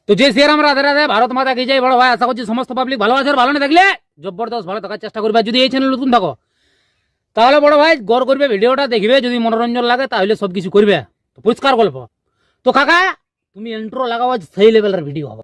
তো জয় শ্রীরাম, রাধে রাধে, ভারত মাতা কি জয়। বড় ভাই আশা করছি সমস্ত পাবলিক ভালো আছে। ভালো না থাকলে জবরদস্ত ভালো থাকার চেষ্টা করবে। যদি এই চ্যানেল নতুন থাকো তাহলে বড় ভাই গড় করবে, ভিডিওটা দেখবে, যদি মনোরঞ্জন লাগে তাহলে সবকিছু করবে। তো পরিষ্কার গল্প। তো কাকা তুমি ইন্ট্রো লাগাও, সেই লেভেলের ভিডিও হবে।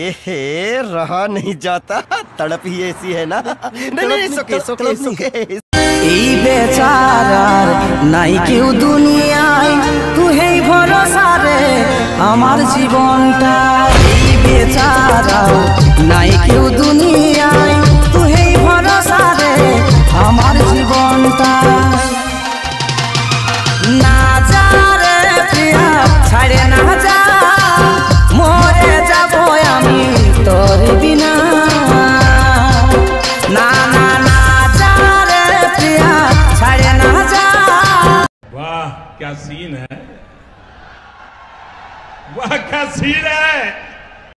एहे रहा नहीं जाता, तड़प ही ऐसी है ना। नहीं सुके सुके सुके এই বেচারার নাই কেউ দুনিয়ায়, তুই ভরসা রে আমার জীবনটা। এই বেচারার নাই কেউ দুনিয়ায়, তুই ভরসা রে আমার জীবনটা। না যা রে প্রিয়া ছাড়ে না যা, মরে যাব আমি তোর বিনা। না না না যা রে প্রিয়া ছাড়ে না যা। वाह क्या सीन है, वाह क्या सीन है।